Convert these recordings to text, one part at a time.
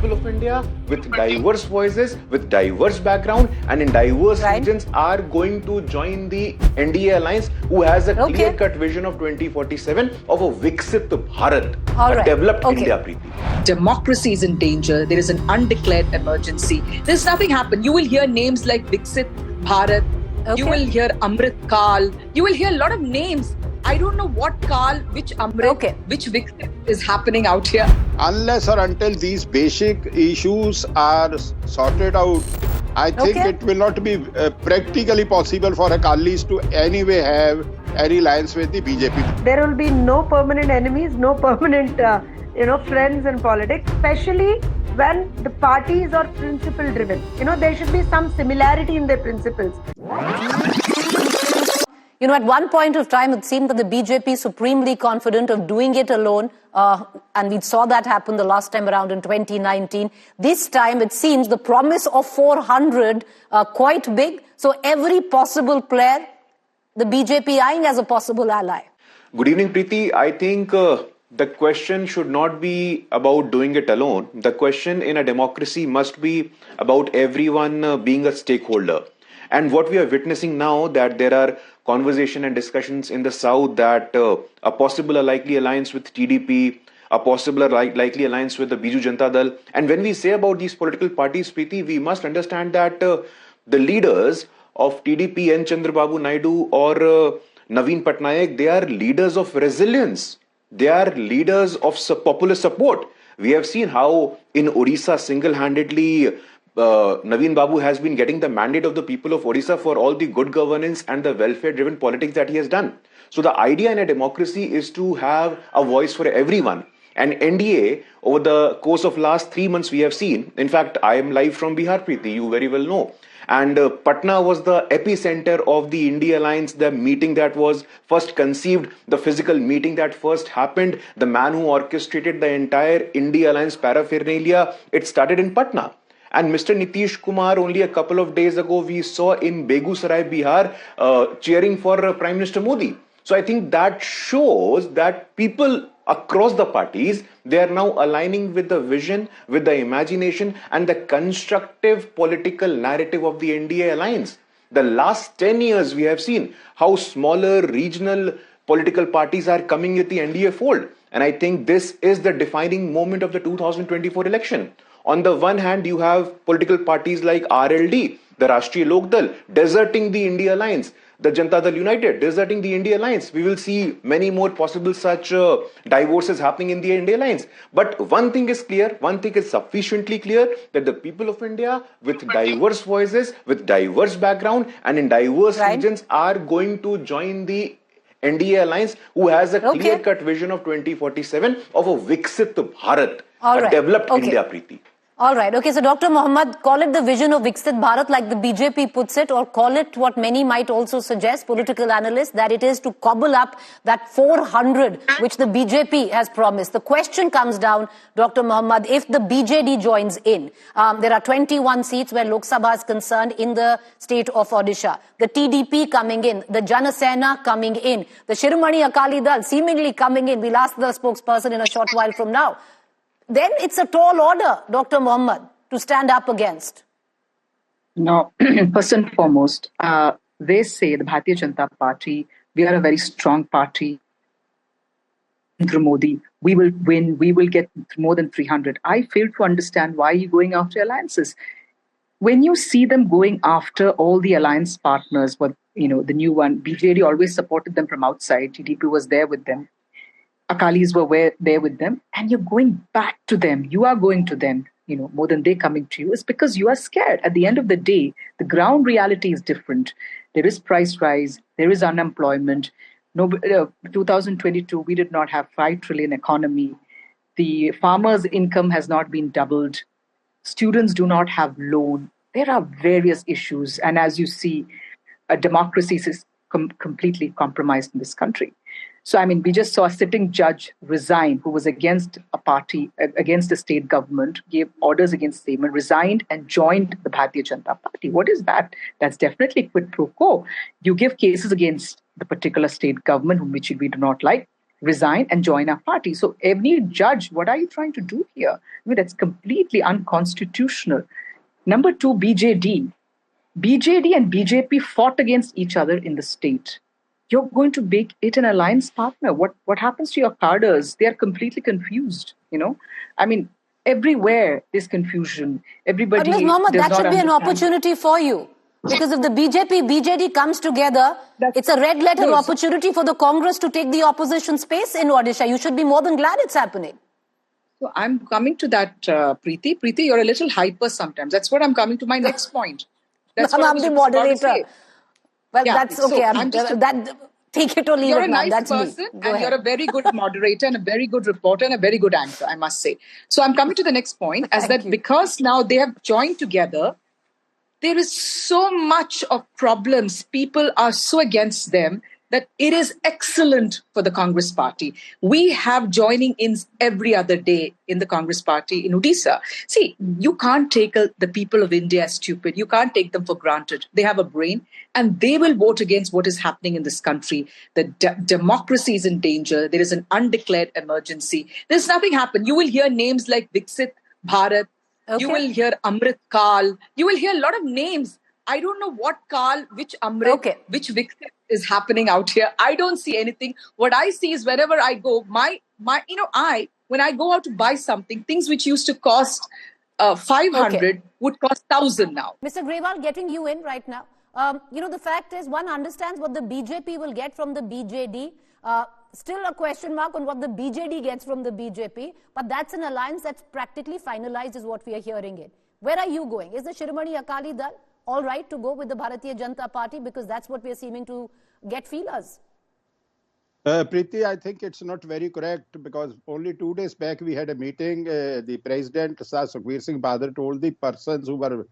people of India with diverse voices, with diverse background and in diverse regions are going to join the NDA alliance, who has a clear-cut vision of 2047 of a Viksit Bharat, a developed India, Preeti. Democracy is in danger. There is an undeclared emergency. There's nothing happened. You will hear names like Viksit Bharat. You will hear Amrit Kal. You will hear a lot of names. I don't know what Kal, which Amrit, which Viksit is happening out here. Unless or until these basic issues are sorted out, I think it will not be practically possible for Akalis to anyway have any alliance with the BJP. There will be no permanent enemies, no permanent friends in politics, especially when the parties are principle driven. There should be some similarity in their principles. At one point of time, it seemed that the BJP is supremely confident of doing it alone. And we saw that happen the last time around in 2019. This time, it seems the promise of 400 quite big. So every possible player, the BJP eyeing as a possible ally. Good evening, Preeti. I think the question should not be about doing it alone. The question in a democracy must be about everyone being a stakeholder. And what we are witnessing now, that there are conversation and discussions in the South that a possible or likely alliance with TDP, a possible or likely alliance with the BJP-Janata Dal. And when we say about these political parties, Preeti, we must understand that the leaders of TDP, N. Chandrababu Naidu or Naveen Patnaik, they are leaders of resilience. They are leaders of popular support. We have seen how in Odisha single-handedly Naveen Babu has been getting the mandate of the people of Odisha for all the good governance and the welfare-driven politics that he has done. So the idea in a democracy is to have a voice for everyone. And NDA, over the course of last 3 months, we have seen, in fact, I am live from Bihar, Preeti, you very well know. And Patna was the epicenter of the India Alliance, the meeting that was first conceived, the physical meeting that first happened, the man who orchestrated the entire India Alliance paraphernalia, it started in Patna. And Mr. Nitish Kumar, only a couple of days ago, we saw in Begusarai, Bihar, cheering for Prime Minister Modi. So I think that shows that people across the parties, they are now aligning with the vision, with the imagination and the constructive political narrative of the NDA alliance. The last 10 years, we have seen how smaller regional political parties are coming with the NDA fold. And I think this is the defining moment of the 2024 election. On the one hand, you have political parties like RLD, the Rashtriya Lok Dal, deserting the India Alliance, the Janata Dal United, deserting the India Alliance. We will see many more possible such divorces happening in the India Alliance. But one thing is clear, one thing is sufficiently clear, that the people of India with diverse voices, with diverse background and in diverse regions are going to join the NDA Alliance, who has a clear-cut vision of 2047 of a Viksit Bharat, a developed India, Preeti. All right. Okay, so Dr. Mohammed, call it the vision of Viksit Bharat like the BJP puts it, or call it what many might also suggest, political analysts, that it is to cobble up that 400 which the BJP has promised. The question comes down, Dr. Mohammed, if the BJD joins in, there are 21 seats where Lok Sabha is concerned in the state of Odisha. The TDP coming in, the Jana Sena coming in, the Shiromani Akali Dal seemingly coming in. We'll ask the spokesperson in a short while from now. Then it's a tall order, Dr. Mohammed, to stand up against. No, first and foremost, they say the Bharatiya Janata Party, we are a very strong party. Through Modi, we will win, we will get more than 300. I fail to understand why you're going after alliances. When you see them going after all the alliance partners, but the new one, BJD always supported them from outside, TDP was there with them. Akalis were there with them, and you're going back to them. You are going to them, more than they coming to you. It's because you are scared. At the end of the day, the ground reality is different. There is price rise. There is unemployment. 2022, we did not have 5 trillion economy. The farmers' income has not been doubled. Students do not have loan. There are various issues. And as you see, a democracy is completely compromised in this country. So, we just saw a sitting judge resign who was against a party, against the state government, gave orders against them and resigned and joined the Bharatiya Janata Party. What is that? That's definitely quid pro quo. You give cases against the particular state government, which we do not like, resign and join our party. So every judge, what are you trying to do here? I mean, that's completely unconstitutional. Number two, BJD. BJD and BJP fought against each other in the state. You're going to make it an alliance partner. What happens to your cadres? They are completely confused, I mean, everywhere there's confusion. Everybody. But Ms. Mohammed, that should be an understand. opportunity for you. Because if the BJP, BJD comes together, it's a red letter opportunity for the Congress to take the opposition space in Odisha. You should be more than glad it's happening. So I'm coming to that, Preeti. Preeti, you're a little hyper sometimes. That's what I'm coming to my next point. That's what I'm the moderator. Well, yeah, that's okay. Take it or leave you're it. You're a nice that's person and you're a very good moderator and a very good reporter and a very good anchor, I must say. So I'm coming to the next point because now they have joined together, there is so much of problems. People are so against them that it is excellent for the Congress party. We have joining in every other day in the Congress party in Odisha. See, you can't take the people of India as stupid. You can't take them for granted. They have a brain and they will vote against what is happening in this country. The democracy is in danger. There is an undeclared emergency. There's nothing happened. You will hear names like Viksit Bharat. Okay. You will hear Amrit Kal. You will hear a lot of names. I don't know what Kal, which Amrit, which Viksit is happening out here. I don't see anything. What I see is wherever I go, when I go out to buy something, things which used to cost 500 would cost 1,000 now. Mr. Grewal, getting you in right now. The fact is one understands what the BJP will get from the BJD. Still a question mark on what the BJD gets from the BJP. But that's an alliance that's practically finalized is what we are hearing it. Where are you going? Is the Shiromani Akali Dal all right to go with the Bharatiya Janata Party? Because that's what we are seeming to get feelers. Preeti, I think it's not very correct because only 2 days back we had a meeting. The President, Sukhbir Singh Bahadur, told the persons who were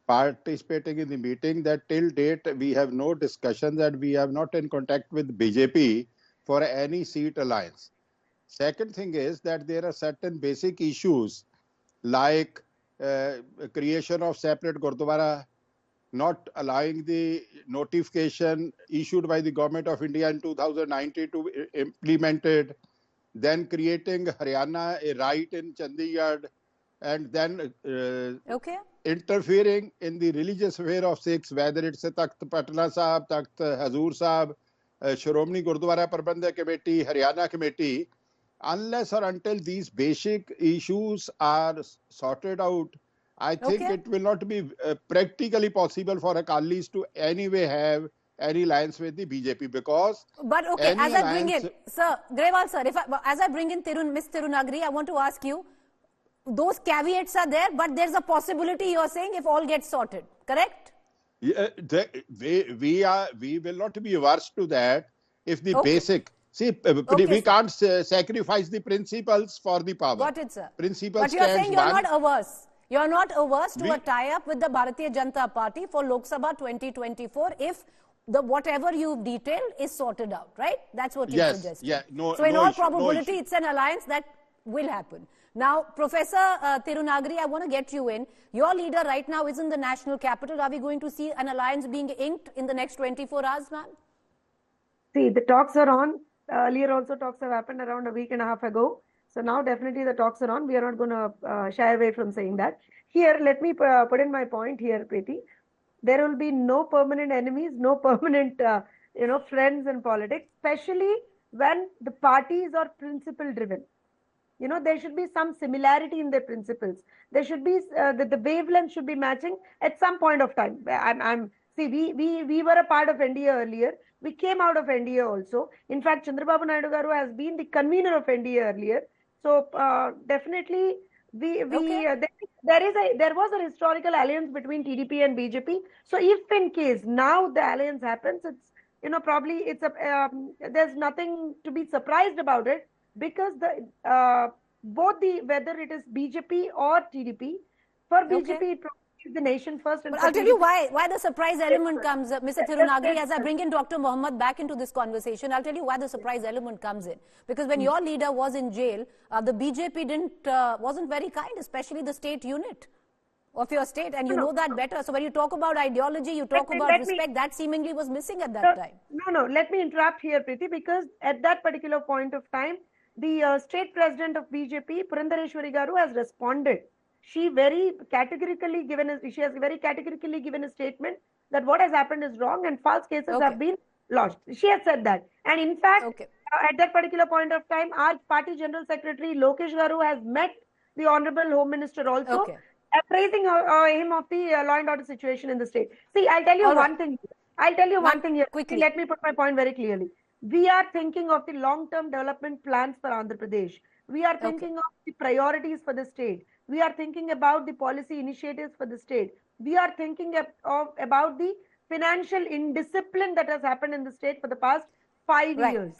participating in the meeting that till date we have no discussion, that we are not in contact with BJP for any seat alliance. Second thing is that there are certain basic issues like creation of separate Gurdwara, not allowing the notification issued by the Government of India in 2019 to implement it, then creating Haryana a right in Chandigarh, and then interfering in the religious affair of Sikhs, whether it's a Takht Patna Sahib, Takht Hazur Sahib, Shiromani Gurdwara Prabandhak Committee, Haryana Committee. Unless or until these basic issues are sorted out, I think it will not be practically possible for Akalis to anyway have any alliance with the BJP because... But as I bring in, Sir, Grewal sir, as I bring in Ms. Tirunagari, I want to ask you, those caveats are there, but there's a possibility you're saying if all gets sorted, correct? Yeah, we will not be averse to that if the basic... See, we can't sacrifice the principles for the power. Got it, sir. Principles but you're saying you're not averse. You're not averse to a tie-up with the Bharatiya Janata Party for Lok Sabha 2024 if whatever you've detailed is sorted out, right? That's what you suggest. Yeah, so in all probability, it's an alliance that will happen. Now, Professor Tirunagari, I want to get you in. Your leader right now is in the national capital. Are we going to see an alliance being inked in the next 24 hours, ma'am? See, the talks are on. Earlier also talks have happened around a week and a half ago. So now definitely the talks are on. We are not going to shy away from saying that. Here, let me put in my point here, Preeti. There will be no permanent enemies, no permanent, friends in politics, especially when the parties are principle driven. There should be some similarity in their principles. There should be, the wavelength should be matching at some point of time. We were a part of NDA earlier. We came out of NDA also. In fact, Chandrababu Naidu Garu has been the convener of NDA earlier. So definitely, there was a historical alliance between TDP and BJP. So if in case now the alliance happens, it's probably there's nothing to be surprised about it because whether it is BJP or TDP, for BJP it is the nation first. But I'll tell you why the surprise element comes, Mr. Tirunagari, as I bring in Dr. Mohammed back into this conversation, I'll tell you why the surprise element comes in. Because when your leader was in jail, the BJP wasn't very kind, especially the state unit. of your state, and you No, know that no. better. So when you talk about ideology, you talk about respect, that seemingly was missing at that time. No. Let me interrupt here, Preeti, because at that particular point of time, the state president of BJP, Purandareshwari Garu, has responded. She has very categorically given a statement that what has happened is wrong and false cases have been lodged. She has said that. And in fact, at that particular point of time, our party general secretary, Lokesh Garu, has met the Honorable Home Minister also, appraising him of the law and order situation in the state. See, I'll tell you one thing. I'll tell you one thing here. Quickly. Let me put my point very clearly. We are thinking of the long-term development plans for Andhra Pradesh. We are thinking of the priorities for the state. We are thinking about the policy initiatives for the state. We are thinking about the financial indiscipline that has happened in the state for the past 5 years.